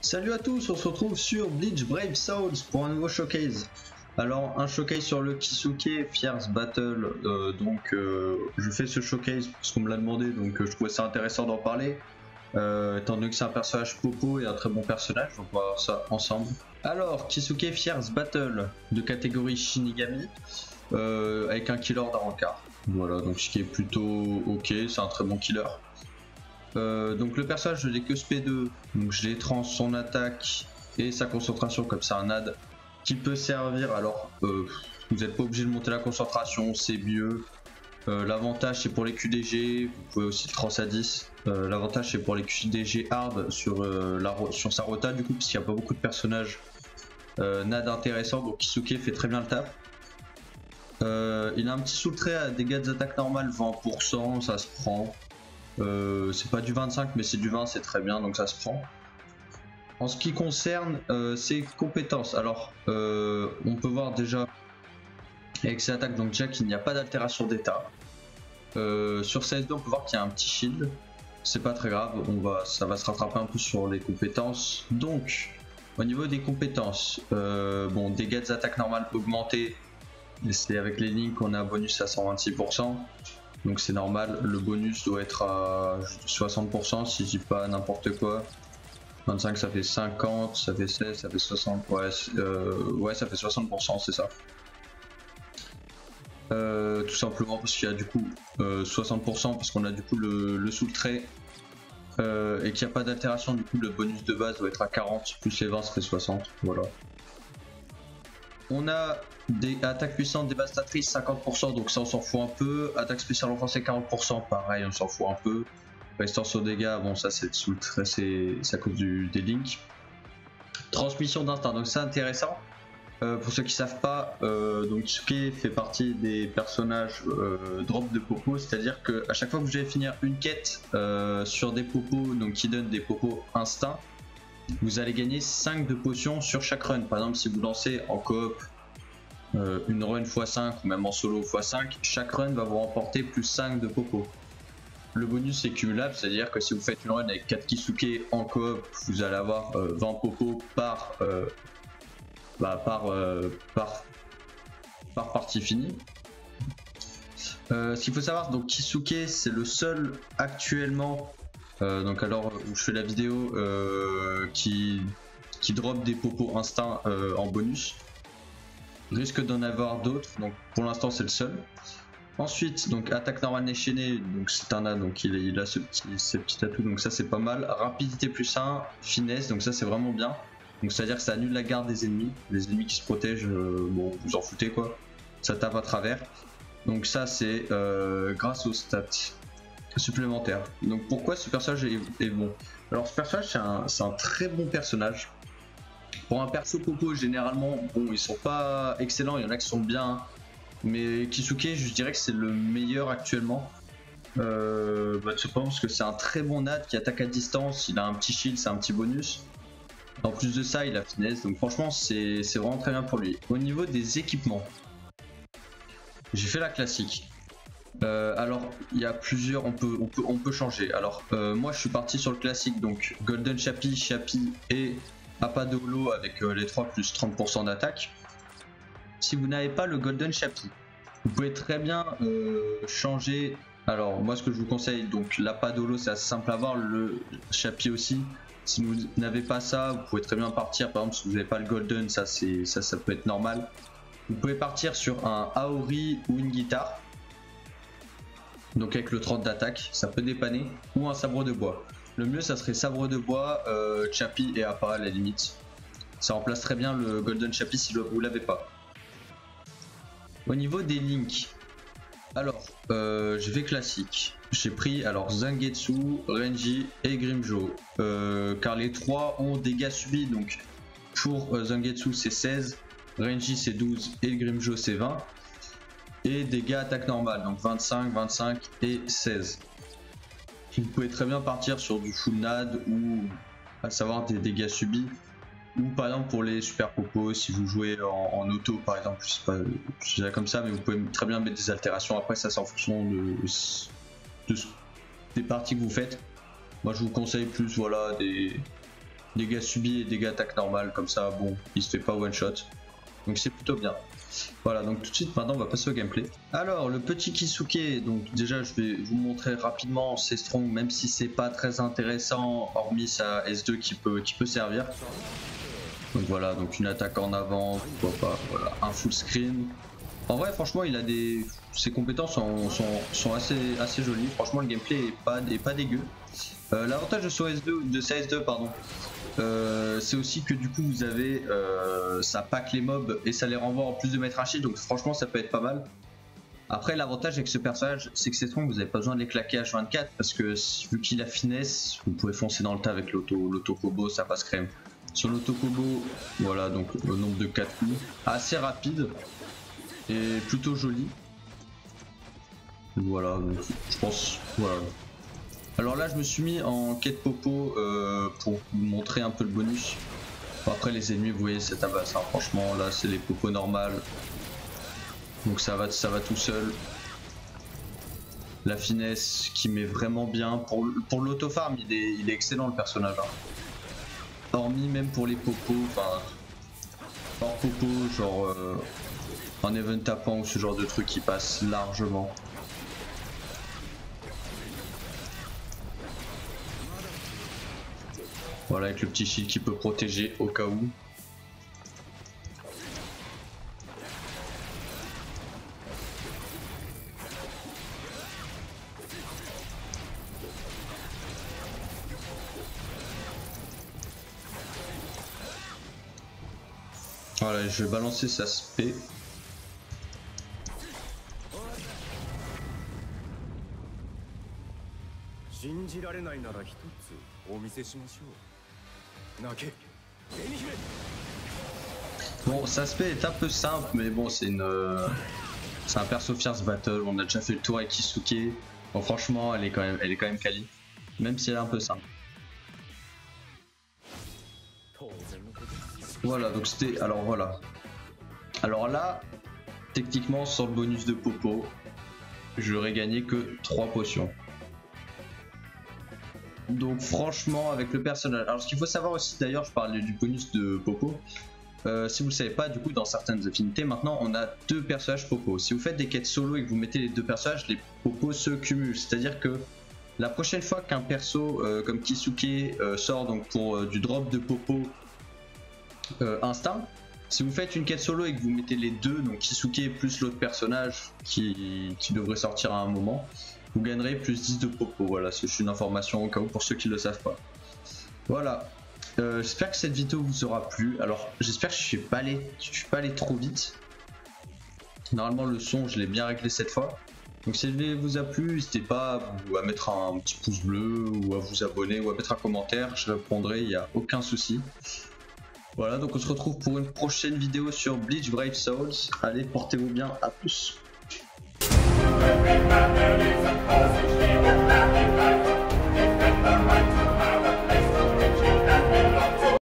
Salut à tous, on se retrouve sur Bleach Brave Souls pour un nouveau showcase. Alors un showcase sur le Kisuke Fierce Battle, je fais ce showcase parce qu'on me l'a demandé, donc je trouvais ça intéressant d'en parler. Étant donné que c'est un personnage popo et un très bon personnage, donc on va voir ça ensemble. Alors Kisuke Fierce Battle de catégorie Shinigami, avec un killer d'Arankar. Voilà, donc ce qui est plutôt ok, c'est un très bon killer. Donc le personnage je l'ai que SP2, donc je l'ai trans son attaque et sa concentration comme c'est un ad qui peut servir. Alors vous n'êtes pas obligé de monter la concentration, c'est mieux. L'avantage c'est pour les QDG, vous pouvez aussi le trans à 10. L'avantage c'est pour les QDG hard sur sa rota du coup, parce qu'il n'y a pas beaucoup de personnages NAD intéressants, donc Kisuke fait très bien le taf. Il a un petit sous-trait à dégâts d'attaque normale 20%, ça se prend. C'est pas du 25 mais c'est du 20, c'est très bien, donc ça se prend. En ce qui concerne ses compétences, alors on peut voir déjà avec ses attaques, donc déjà qu'il n'y a pas d'altération d'état. Sur CS2 on peut voir qu'il y a un petit shield, c'est pas très grave, ça va se rattraper un peu sur les compétences. Donc au niveau des compétences, bon, dégâts d'attaque normale augmentés, c'est avec les lignes qu'on a un bonus à 126%. Donc c'est normal, le bonus doit être à 60% si je dis pas n'importe quoi. 25 ça fait 50, ça fait 16, ça fait 60, ouais ça fait 60%, c'est ça. Tout simplement parce qu'il y a du coup 60% parce qu'on a du coup le sous-trait et qu'il n'y a pas d'altération, du coup le bonus de base doit être à 40, plus les 20 ça fait 60, voilà. On a des attaques puissantes dévastatrices 50%, donc ça on s'en fout un peu. Attaque spéciale renforcée 40%, pareil on s'en fout un peu. Résistance aux dégâts, bon ça c'est sous le trait, c'est à cause des links. Transmission d'instinct, donc c'est intéressant. Pour ceux qui savent pas, donc Kisuke fait partie des personnages drop de popo, c'est-à-dire que à chaque fois que vous allez finir une quête sur des popos, donc qui donnent des popos instinct, vous allez gagner 5 de potions sur chaque run. Par exemple si vous lancez en coop une run x5 ou même en solo x5, chaque run va vous remporter plus 5 de popo. Le bonus est cumulable, c'est à dire que si vous faites une run avec 4 Kisuke en coop, vous allez avoir 20 popo par partie finie. Ce qu'il faut savoir, donc Kisuke c'est le seul actuellement donc alors où je fais la vidéo qui drop des popos instinct en bonus. Risque d'en avoir d'autres, donc pour l'instant c'est le seul. Ensuite donc attaque normale déchaînée, donc c'est un A, donc il a ces petits atouts, donc ça c'est pas mal. Rapidité plus 1, finesse, donc ça c'est vraiment bien. Donc c'est à dire que ça annule la garde des ennemis qui se protègent, bon vous en foutez quoi, ça tape à travers. Donc ça c'est grâce aux stats supplémentaires. Donc pourquoi ce personnage est bon? Alors ce personnage c'est un très bon personnage. Pour un perso popo généralement, bon ils sont pas excellents, il y en a qui sont bien, mais Kisuke je dirais que c'est le meilleur actuellement. Tout simplement parce que c'est un très bon NAD qui attaque à distance, il a un petit shield, c'est un petit bonus. En plus de ça il a finesse, donc franchement c'est vraiment très bien pour lui. Au niveau des équipements, j'ai fait la classique. Alors il y a plusieurs, on peut changer. Alors moi je suis parti sur le classique, donc Golden Chappie et Appa de Holo avec les 3 plus 30% d'attaque. Si vous n'avez pas le Golden Chappie, vous pouvez très bien changer. Alors moi ce que je vous conseille, donc l'Appa de Holo c'est assez simple à avoir, le Chappie aussi. Si vous n'avez pas ça, vous pouvez très bien partir, par exemple si vous n'avez pas le Golden, ça peut être normal. Vous pouvez partir sur un Aori ou une guitare, donc avec le 30 d'attaque, ça peut dépanner, ou un sabre de bois. Le mieux ça serait sabre de bois, Chappie et Appa à la limite. Ça remplace très bien le Golden Chappie si vous l'avez pas. Au niveau des links, alors je vais classique. J'ai pris alors Zangetsu, Renji et Grimmjow, car les trois ont dégâts subis, donc pour Zangetsu c'est 16, Renji c'est 12 et Grimmjow c'est 20. Et dégâts attaque normale, donc 25, 25 et 16. Vous pouvez très bien partir sur du full NAD ou à savoir des dégâts subis. Ou par exemple pour les super popos, si vous jouez en auto par exemple, je sais pas, je dirais comme ça, mais vous pouvez très bien mettre des altérations. Après ça c'est en fonction des parties que vous faites. Moi je vous conseille plus voilà dégâts subis et dégâts attaque normale, comme ça bon il se fait pas one shot, donc c'est plutôt bien. Voilà, donc tout de suite maintenant on va passer au gameplay. Alors le petit Kisuke, donc déjà je vais vous montrer rapidement ses strong, même si c'est pas très intéressant hormis sa S2 qui peut servir. Donc voilà, donc une attaque en avant, pourquoi pas, voilà, un full screen. En vrai franchement il a ses compétences sont assez jolies, franchement le gameplay est pas dégueu. L'avantage de sa S2 pardon, c'est aussi que du coup vous avez ça pack les mobs et ça les renvoie en plus de mettre un shield, donc franchement ça peut être pas mal. Après l'avantage avec ce personnage c'est que c'est strong, vous n'avez pas besoin de les claquer H24 parce que vu qu'il a finesse, vous pouvez foncer dans le tas avec l'auto-combo, ça passe crème. Sur l'auto-combo, voilà, donc le nombre de 4 coups, assez rapide et plutôt joli. Voilà, donc je pense, voilà. Alors là je me suis mis en quête popo pour vous montrer un peu le bonus. Bon, après les ennemis vous voyez c'est tabasse, hein. Franchement là c'est les popos normales. Donc ça va tout seul. La finesse qui met vraiment bien. Pour l'auto-farm il est excellent le personnage. Hein. Hormis même pour les popos, enfin hors popo, genre en event tapant ou ce genre de truc qui passe largement. Voilà, avec le petit shield qui peut protéger au cas où. Voilà, je vais balancer sa spé. Bon, sa spé est un peu simple, mais bon, c'est un perso fierce battle. On a déjà fait le tour avec Kisuke. Bon, franchement, elle est quand même quali, même si elle est un peu simple. Voilà, donc c'était. Alors voilà. Alors là, techniquement, sans le bonus de popo, j'aurais gagné que 3 potions. Donc franchement avec le personnage, alors ce qu'il faut savoir aussi d'ailleurs, je parlais du bonus de popo, si vous le savez pas, du coup dans certaines affinités maintenant on a 2 personnages popo. Si vous faites des quêtes solo et que vous mettez les 2 personnages, les popos se cumulent, c'est à dire que la prochaine fois qu'un perso comme Kisuke sort donc pour du drop de popo instinct, si vous faites une quête solo et que vous mettez les 2, donc Kisuke plus l'autre personnage qui devrait sortir à un moment, vous gagnerez plus 10 de popo. Voilà, c'est une information au cas où pour ceux qui ne le savent pas. Voilà, j'espère que cette vidéo vous aura plu. Alors j'espère que je suis pas allé trop vite. Normalement le son je l'ai bien réglé cette fois. Donc si elle vous a plu, n'hésitez pas à mettre un petit pouce bleu ou à vous abonner ou à mettre un commentaire, je répondrai, il n'y a aucun souci. Voilà, donc on se retrouve pour une prochaine vidéo sur Bleach Brave Souls. Allez, portez-vous bien, à plus.